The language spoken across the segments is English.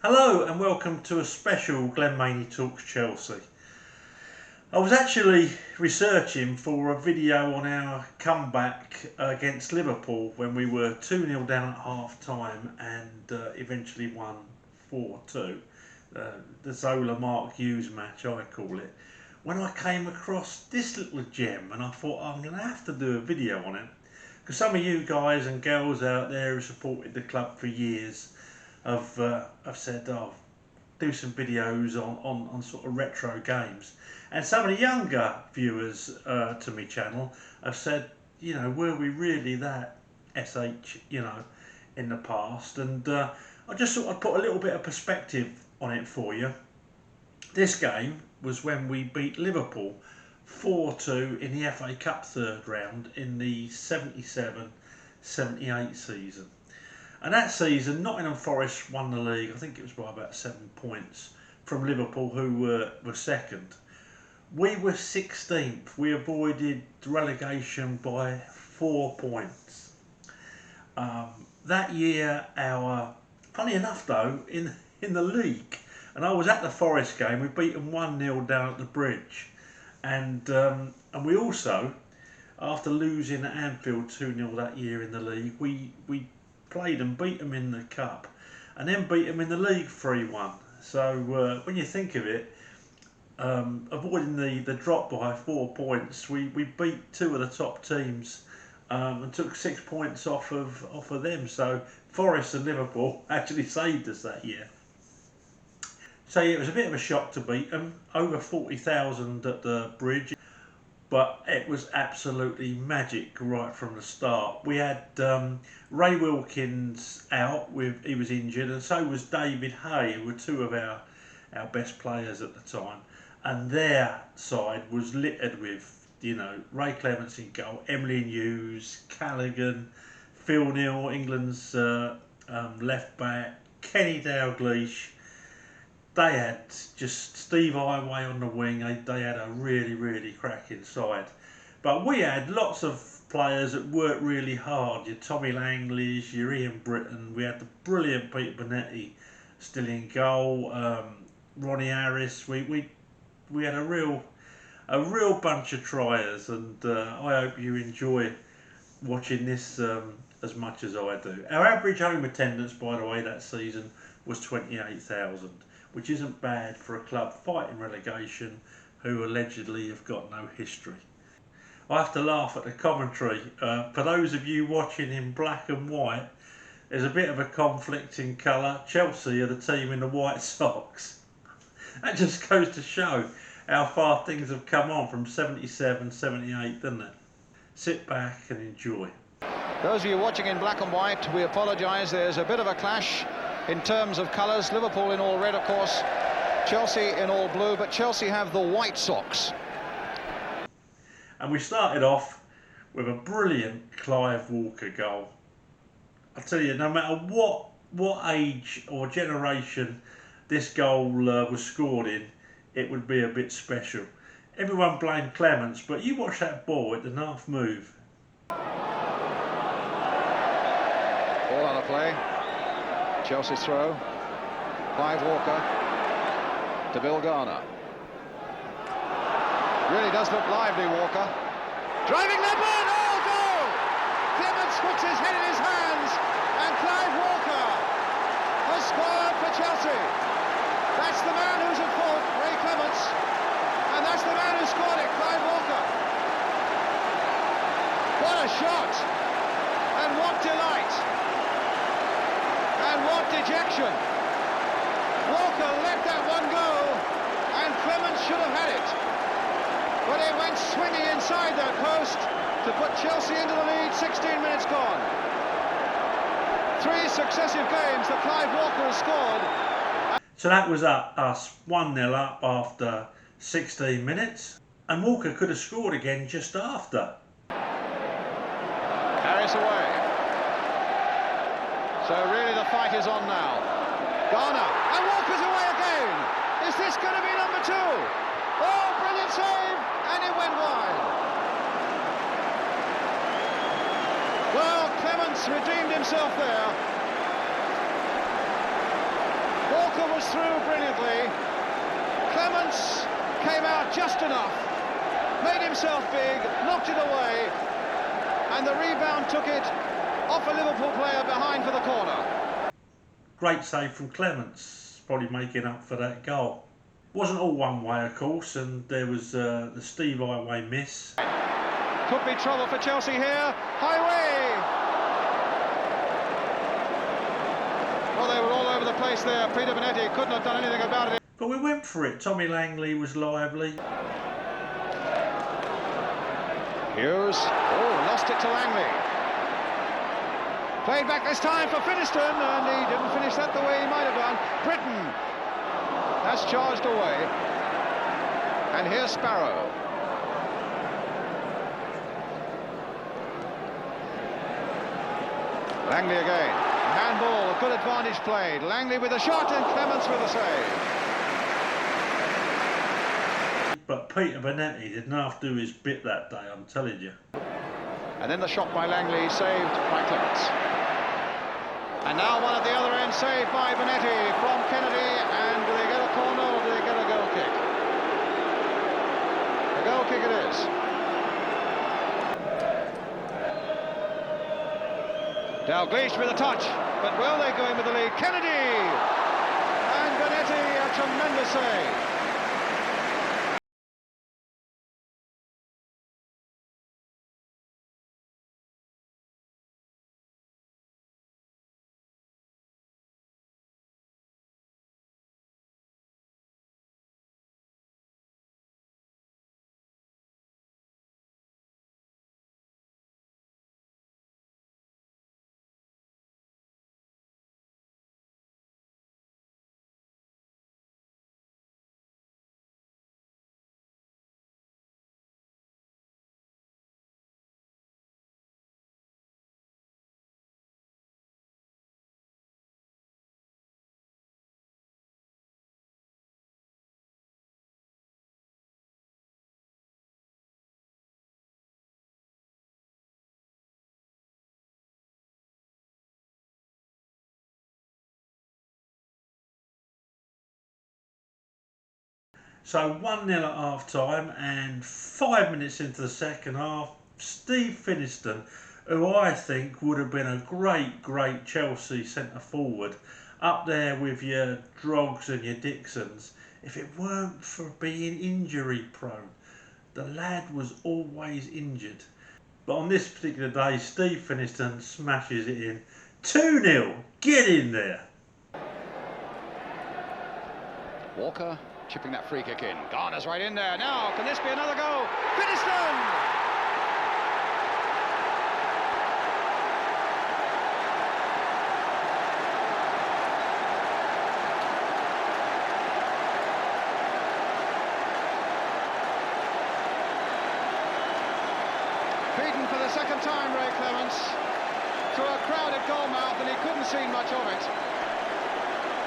Hello and welcome to a special Glenn Maney Talks Chelsea. I was actually researching for a video on our comeback against Liverpool when we were 2-0 down at half time and eventually won 4-2. The Zola Mark Hughes match, I call it. When I came across this little gem and I thought I'm going to have to do a video on it, because some of you guys and girls out there who supported the club for years have said, oh, do some videos on sort of retro games. And some of the younger viewers to my channel have said, were we really that SH, in the past? And I just thought I'd put a little bit of perspective on it for you. This game was when we beat Liverpool 4-2 in the FA Cup third round in the 77-78 season. And that season, Nottingham Forest won the league. I think it was by about 7 points from Liverpool, who were second. We were 16th. We avoided relegation by 4 points. That year, funny enough though, in the league, and I was at the Forest game, we beat them 1-0 down at the Bridge. And we also, after losing at Anfield 2-0 that year in the league, we played and beat them in the cup and then beat them in the league 3-1. So when you think of it, avoiding the drop by 4 points, we beat two of the top teams and took 6 points off of them. So Forest and Liverpool actually saved us that year. So yeah, it was a bit of a shock to beat them, over 40,000 at the Bridge. But it was absolutely magic right from the start. We had Ray Wilkins out, he was injured, and so was David Hay, who were two of our best players at the time. And their side was littered with, Ray Clements in goal, Emily Hughes, Callaghan, Phil Neal, England's left back, Kenny Dalglish. They had just Steve Highway on the wing. They had a really, really cracking side. But we had lots of players that worked really hard. Your Tommy Langleys, your Ian Britton. We had the brilliant Peter Bonetti still in goal. Ronnie Harris. We had a real bunch of triers, and I hope you enjoy watching this as much as I do. Our average home attendance, by the way, that season was 28,000. Which isn't bad for a club fighting relegation who allegedly have got no history. I have to laugh at the commentary. For those of you watching in black and white, there's a bit of a conflict in colour. Chelsea are the team in the white socks. That just goes to show how far things have come on from 77, 78, doesn't it? Sit back and enjoy. Those of you watching in black and white, we apologise. There's a bit of a clash in terms of colours. Liverpool in all red, of course, Chelsea in all blue, but Chelsea have the white socks. And we started off with a brilliant Clive Walker goal. I tell you, no matter what age or generation this goal was scored in, it would be a bit special. Everyone blamed Clements, but you watch that ball, it didn't half move. Ball on a play. Chelsea's throw. Clive Walker to Bill Garner. Really does look lively, Walker. Driving Leopard! Oh, goal! Clements puts his head in his hands, and Clive Walker has scored for Chelsea. That's the man who's at fault, Ray Clements, and that's the man who scored it, Clive Walker. What a shot! And what delight! And what dejection! Walker let that one go, and Clements should have had it. But it went swinging inside that post to put Chelsea into the lead, 16 minutes gone. 3 successive games that Clive Walker has scored. So that was us 1-0 up after 16 minutes. And Walker could have scored again just after. Carries away. So really the fight is on now. Garner, and Walker's away again. Is this going to be number 2? Oh, brilliant save, and it went wide. Well, Clements redeemed himself there. Walker goes through brilliantly. Clements came out just enough, made himself big, knocked it away, and the rebound took it off a Liverpool player behind for the corner. Great save from Clements, probably making up for that goal. Wasn't all one way, of course, and there was the Steve Highway miss. Could be trouble for Chelsea here. Highway! Well, they were all over the place there. Peter Bonetti couldn't have done anything about it. But we went for it. Tommy Langley was lively. Hughes. Oh, lost it to Langley. Played back this time for Finiston, and he didn't finish that the way he might have done. Britton has charged away. And here's Sparrow. Langley again. Handball, a good advantage played. Langley with a shot and Clements with a save. But Peter Bonetti didn't have to do his bit that day, I'm telling you. And then the shot by Langley, saved by Clements. And now one at the other end, saved by Bonetti from Kennedy. And do they get a corner or do they get a goal kick? A goal kick it is. Dalglish with a touch, but will they go in with the lead? Kennedy! And Bonetti, a tremendous save. So 1-0 at half time, and 5 minutes into the second half, Steve Finiston, who I think would have been a great Chelsea centre forward, up there with your Droggs and your Dixons, if it weren't for being injury prone. The lad was always injured. But on this particular day, Steve Finiston smashes it in. 2-0, get in there. Walker chipping that free kick in. Garner's right in there. Now, can this be another goal? Finiston! Beaten for the second time, Ray Clements, through a crowded goal mouth, and he couldn't see much of it.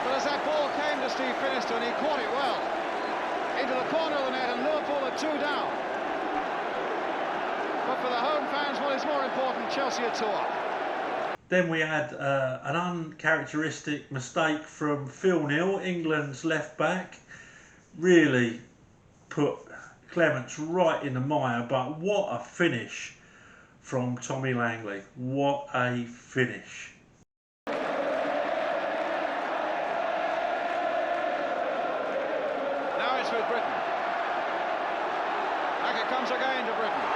But as that ball came to Steve Finiston, he caught it well into the corner of the net, and Liverpool are 2 down. But for the home fans, what is more important, Chelsea are 2 up. Then we had an uncharacteristic mistake from Phil Neal, England's left back. Really put Clements right in the mire, but what a finish from Tommy Langley. What a finish. With Britton. Back it comes again to Britton.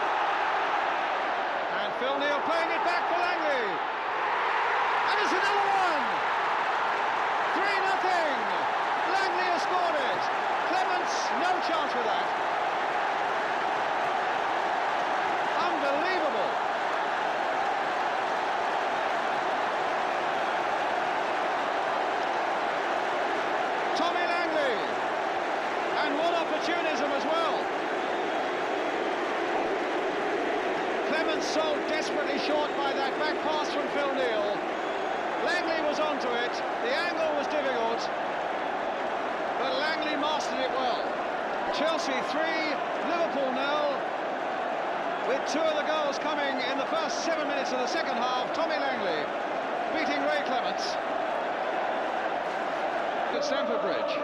And Phil Neal playing it back for Langley. And it's another one! 3-0. Langley has scored it. Clements, no chance with that. Unbelievable. Tommy Langley. And what opportunism as well. Clements so desperately short by that back pass from Phil Neal. Langley was onto it. The angle was difficult, but Langley mastered it well. Chelsea 3, Liverpool 0. With 2 of the goals coming in the first 7 minutes of the second half. Tommy Langley beating Ray Clements. At Stamford Bridge.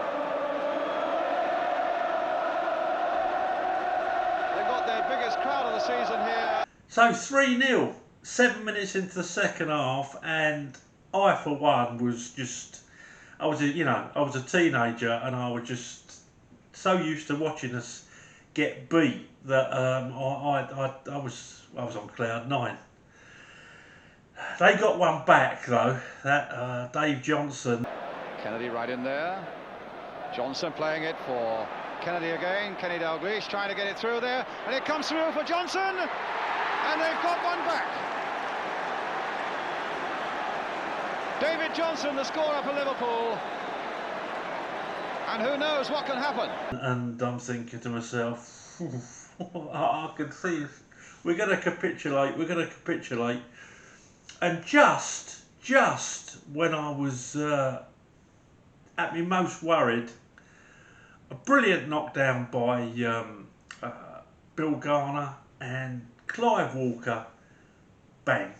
They've got their biggest crowd of the season here. So 3-0, 7 minutes into the second half, and I, for one, was just, I was a teenager, and I was just so used to watching us get beat that I was on cloud nine. They got one back though. That Dave Johnson. Kennedy right in there. Johnson playing it for Kennedy again. Kenny Dalglish trying to get it through there, and it comes through for Johnson, and they've got one back. David Johnson, the scorer for Liverpool, and who knows what can happen. And I'm thinking to myself, I can see we're going to capitulate. And just when I was at my most worried, a brilliant knockdown by Bill Garner and Clive Walker, bang.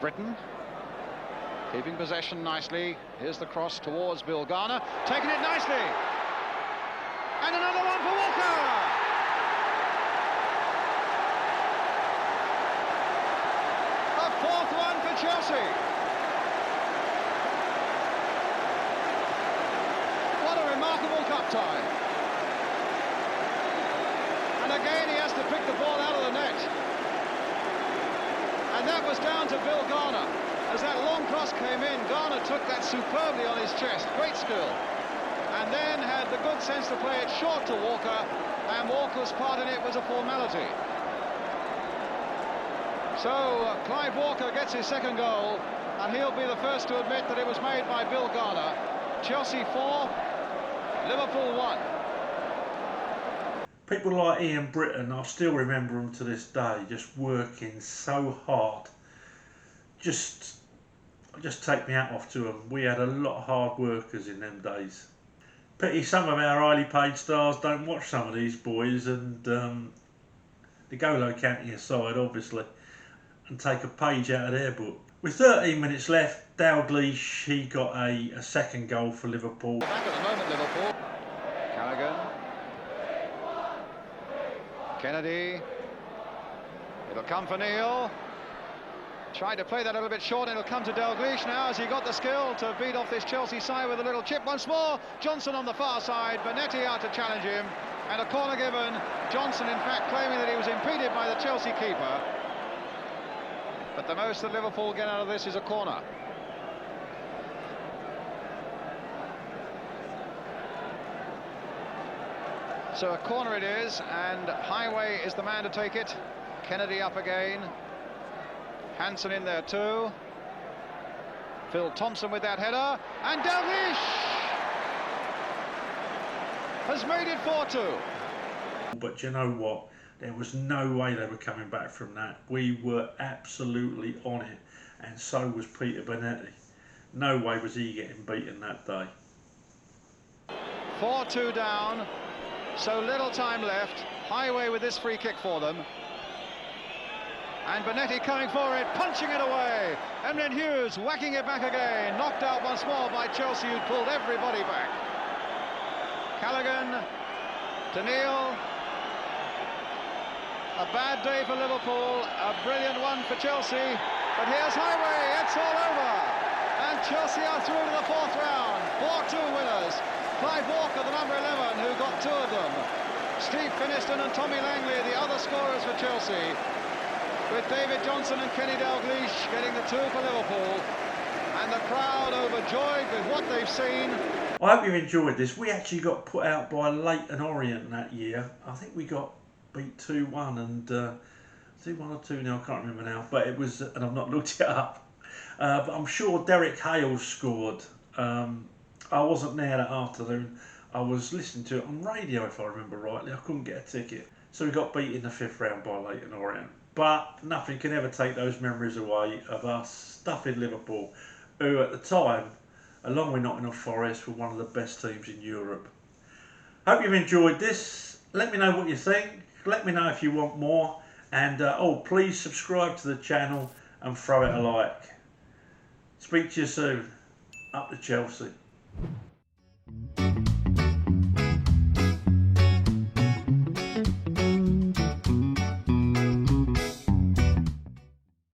Britain keeping possession nicely. Here's the cross towards Bill Garner, taking it nicely, and another one for Walker. A fourth one for Chelsea. What a remarkable cup tie. And again he has to pick the ball out of the net. And that was down to Bill Garner. As that long cross came in, Garner took that superbly on his chest. Great skill. And then had the good sense to play it short to Walker, and Walker's part in it was a formality. So Clive Walker gets his second goal, and he'll be the first to admit that it was made by Bill Garner. Chelsea 4, Liverpool 1. People like Ian Britton, I still remember him to this day, just working so hard. Just take me hat off to them. We had a lot of hard workers in them days. Pity some of our highly paid stars don't watch some of these boys and the Golo County aside, obviously, and take a page out of their book. With 13 minutes left, Dalglish, he got a second goal for Liverpool. Back at the moment, Liverpool. Callaghan. Kennedy. It'll come for Neil. Tried to play that a little bit short, and it'll come to Dalglish now as he got the skill to beat off this Chelsea side with a little chip once more. Johnson on the far side, Bonetti out to challenge him, and a corner given. Johnson in fact claiming that he was impeded by the Chelsea keeper. But the most that Liverpool get out of this is a corner. So a corner it is, and Highway is the man to take it. Kennedy up again. Hansen in there too. Phil Thompson with that header, and Dalglish has made it 4-2. But you know what? There was no way they were coming back from that. We were absolutely on it, and so was Peter Bonetti. No way was he getting beaten that day. 4-2 down, so little time left. Highway with this free kick for them. And Bonetti coming for it, punching it away. Emlyn Hughes whacking it back again. Knocked out once more by Chelsea, who pulled everybody back. Callaghan to Neil. A bad day for Liverpool, a brilliant one for Chelsea. But here's Highway, it's all over. And Chelsea are through to the fourth round. 4-2 winners. Clive Walker, the number 11, who got two of them. Steve Finiston and Tommy Langley, the other scorers for Chelsea, with David Johnson and Kenny Dalglish getting the two for Liverpool, and the crowd overjoyed with what they've seen. I hope you enjoyed this. We actually got put out by Leyton Orient that year. I think we got beat 2-1 and 2-1 or 2-0, I can't remember now, but it was, and I've not looked it up, but I'm sure Derek Hale scored. I wasn't there that afternoon. I was listening to it on radio, if I remember rightly. I couldn't get a ticket, so we got beat in the fifth round by Leyton Orient. But nothing can ever take those memories away of us stuffing Liverpool, who at the time, along with Nottingham Forest, were one of the best teams in Europe. Hope you've enjoyed this. Let me know what you think. Let me know if you want more. And please subscribe to the channel and throw it a like. Speak to you soon. up to Chelsea.